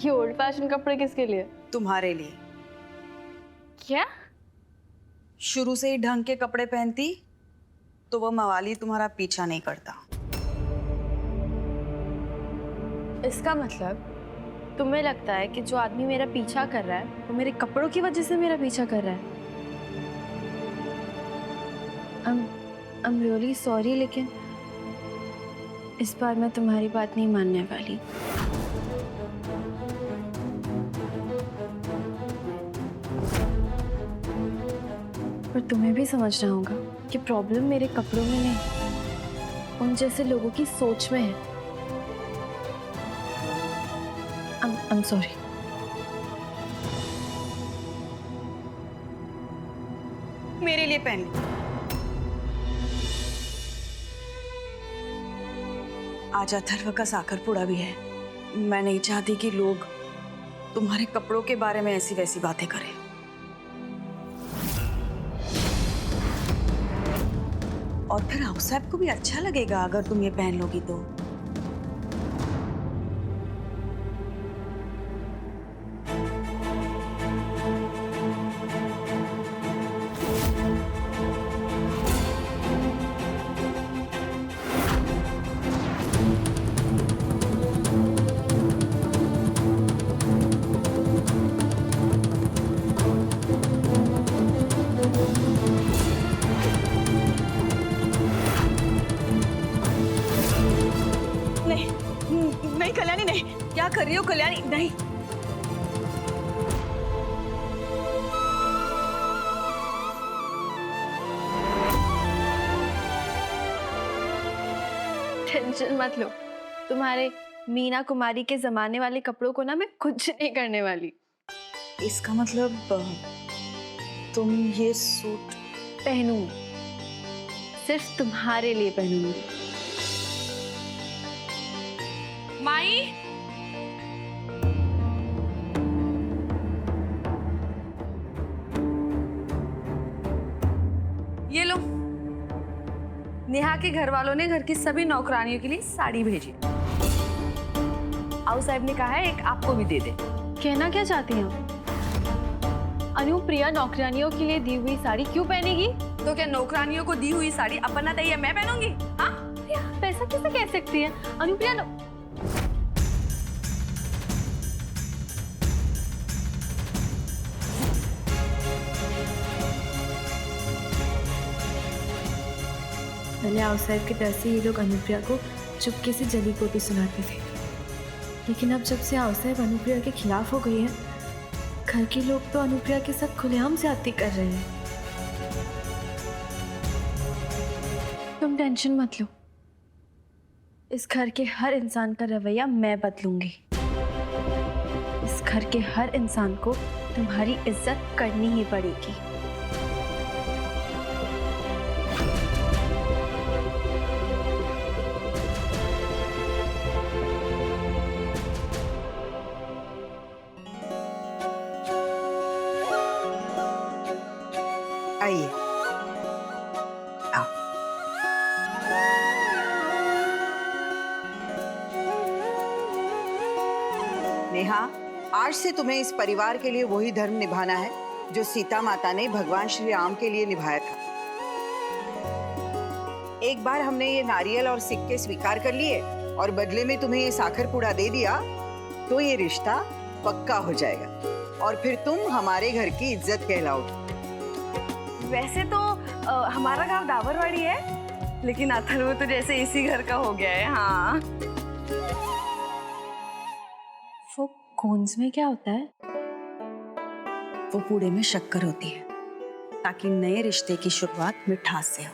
ये old fashion कपड़े किसके लिए? तुम्हारे लिए। क्या? शुरू से ही ढंग के कपड़े पहनती तो वो मवाली तुम्हारा पीछा नहीं करता। इसका मतलब तुम्हें लगता है कि जो आदमी मेरा पीछा कर रहा है वो मेरे कपड़ों की वजह से मेरा पीछा कर रहा है? I'm really sorry, लेकिन इस बार मैं तुम्हारी बात नहीं मानने वाली। पर तुम्हें भी समझना होगा कि प्रॉब्लम मेरे कपड़ों में नहीं, उन जैसे लोगों की सोच में है। I'm sorry। मेरे लिए पहन ली। आज अथर्व का साकरपुड़ा भी है। मैं नहीं चाहती कि लोग तुम्हारे कपड़ों के बारे में ऐसी वैसी बातें करें। और फिर हाउस साहब को भी अच्छा लगेगा अगर तुम ये पहन लोगी तो। नहीं कल्याणी, नहीं। क्या कर रही हो कल्याणी? नहीं। टेंशन मत लो, तुम्हारे मीना कुमारी के जमाने वाले कपड़ों को ना मैं कुछ नहीं करने वाली। इसका मतलब तुम ये सूट पहनूंगी, सिर्फ तुम्हारे लिए पहनूंगी। माई, ये लो। नेहा के घर वालों ने घर की सभी नौकरानियों के लिए साड़ी भेजी। आओ साहब ने कहा है एक आपको भी दे दे। कहना क्या चाहती हैं? अनुप्रिया नौकरानियों के लिए दी हुई साड़ी क्यों पहनेगी? तो क्या नौकरानियों को दी हुई साड़ी अपना तैयार मैं पहनूंगी? हाँ, पैसा कैसे कह सकती है अनुप्रिया? पहले आउटसाइड के डर से ये लोग अनुप्रिया को चुपके से जली गोटी सुनाते थे, लेकिन अब जब से आउटसाइड अनुप्रिया के खिलाफ हो गई है, घर के लोग तो अनुप्रिया के साथ खुलेआम ज्यादती कर रहे हैं। तुम टेंशन मत लो, इस घर के हर इंसान का रवैया मैं बदलूंगी। इस घर के हर इंसान को तुम्हारी इज्जत करनी ही पड़ेगी। आइए, आओ। नेहा, आज से तुम्हें इस परिवार के लिए वही धर्म निभाना है जो सीता माता ने भगवान श्री राम के लिए निभाया था। एक बार हमने ये नारियल और सिक्के स्वीकार कर लिए और बदले में तुम्हें ये साखरपुड़ा दे दिया तो ये रिश्ता पक्का हो जाएगा और फिर तुम हमारे घर की इज्जत कहलाओगी। वैसे तो हमारा गांव डाबरवाड़ी है, लेकिन अथर्व तो जैसे इसी घर का हो गया है। हाँ। वो कोन्स में क्या होता है? वो पूड़े में शक्कर होती है ताकि नए रिश्ते की शुरुआत मिठास से हो।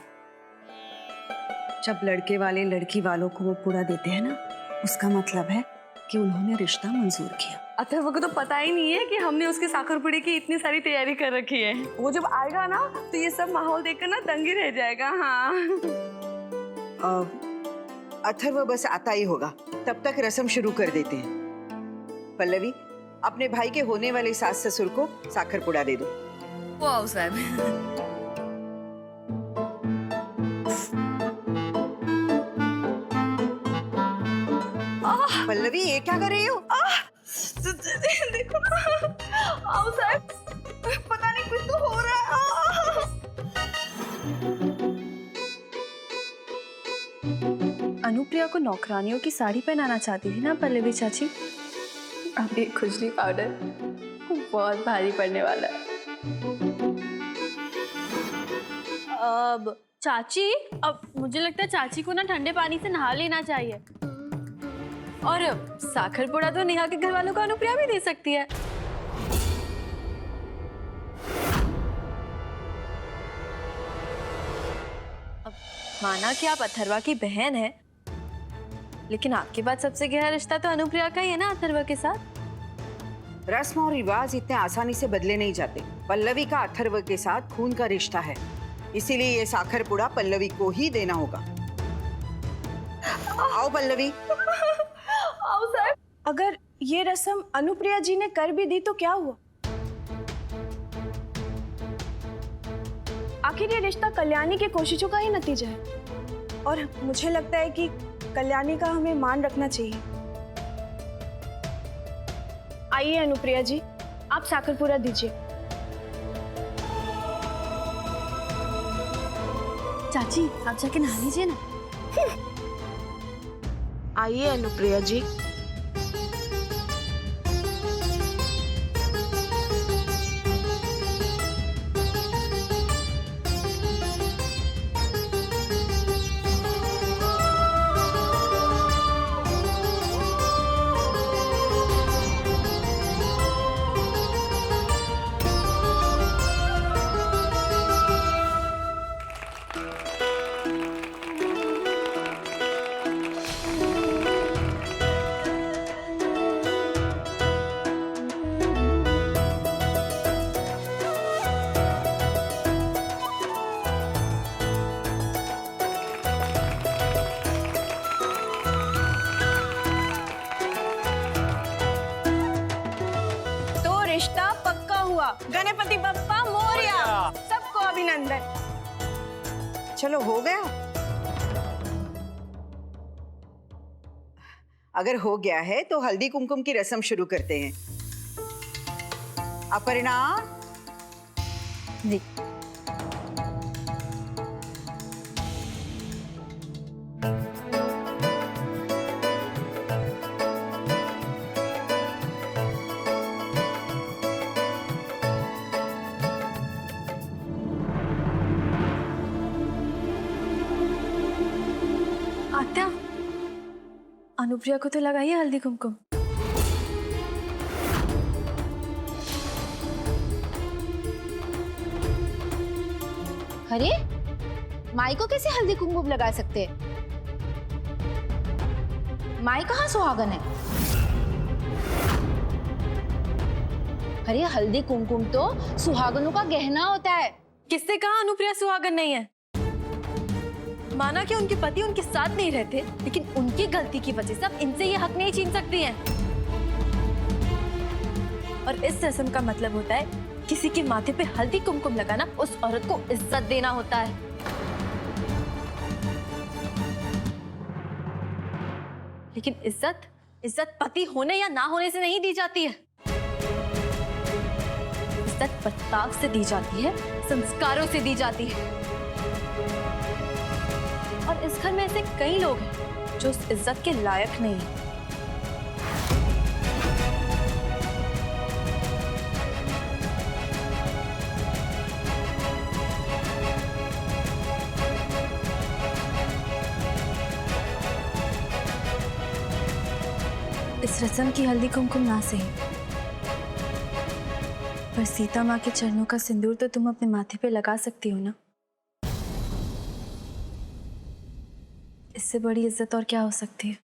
जब लड़के वाले लड़की वालों को वो पूड़ा देते हैं ना, उसका मतलब है कि उन्होंने रिश्ता मंजूर किया। अथर्व को तो पता ही नहीं है कि हमने उसके साखरपुड़े की इतनी सारी तैयारी कर रखी है। वो जब आएगा ना तो ये सब माहौल देखकर ना दंग ही रह जाएगा। हाँ। अथर्व बस आता ही होगा, तब तक रस्म शुरू कर देते हैं। पल्लवी, अपने भाई के होने वाले सास ससुर को साखरपुड़ा दे दो। वो आओ साहब। पल्लवी, ये क्या कर रही हो? नौकरानियों की साड़ी पहनाना चाहती थी ना पल्लवी चाची। अब ये खुजली पाउडर बहुत भारी पड़ने वाला है। अब चाची, अब मुझे लगता है चाची को ना ठंडे पानी से नहा लेना चाहिए। और साखर पुड़ा तो नेहा के घर वालों को अनुप्रिया भी दे सकती है। अब माना कि आप अथर्वा की बहन है, लेकिन आपके बाद सबसे गहरा रिश्ता तो अनुप्रिया का ही है ना अथर्वा के साथ। रस्म और रिवाज इतने आसानी से बदले नहीं जाते। पल्लवी का अथर्व के साथ खून का रिश्ता है, इसीलिए ये साखर पुड़ा पल्लवी को ही देना होगा। आओ पल्लवी। आओ सर। अगर ये रस्म अनुप्रिया जी ने कर भी दी तो क्या हुआ? आखिर ये रिश्ता कल्याणी की कोशिशों का ही नतीजा है और मुझे लगता है कि कल्याणी का हमें मान रखना चाहिए। आइए अनुप्रिया जी, आप साखर पुड़ा दीजिए। चाची आप जाके नहा लीजिए ना। आइए अनुप्रिया जी। रिश्ता पक्का हुआ। गणपति बप्पा मोरया। सबको अभिनंदन। चलो हो गया। अगर हो गया है तो हल्दी कुमकुम की रस्म शुरू करते हैं। अपर्णा जी। आत्या, अनुप्रिया को तो लगाइए हल्दी कुमकुम। अरे माई को कैसे हल्दी कुमकुम लगा सकते हैं? माई कहाँ सुहागन है? अरे हल्दी कुमकुम तो सुहागनों का गहना होता है। किसने कहा अनुप्रिया सुहागन नहीं है? माना कि उनके पति उनके साथ नहीं रहते, लेकिन उनकी गलती की वजह से अब इनसे ये हक नहीं छीन सकती हैं। और इस रस्म का मतलब होता है किसी के माथे पे हल्दी कुमकुम लगाना उस औरत को इज्जत देना होता है। लेकिन इज्जत पति होने या ना होने से नहीं दी जाती है। इज्जत बर्ताव से दी जाती है, संस्कारों से दी जाती है। और इस घर में ऐसे कई लोग हैं जो उस इज्जत के लायक नहीं हैं। इस रस्म की हल्दी कुमकुम ना सही, पर सीता माँ के चरणों का सिंदूर तो तुम अपने माथे पे लगा सकती हो ना। इससे बड़ी इज्जत और क्या हो सकती है?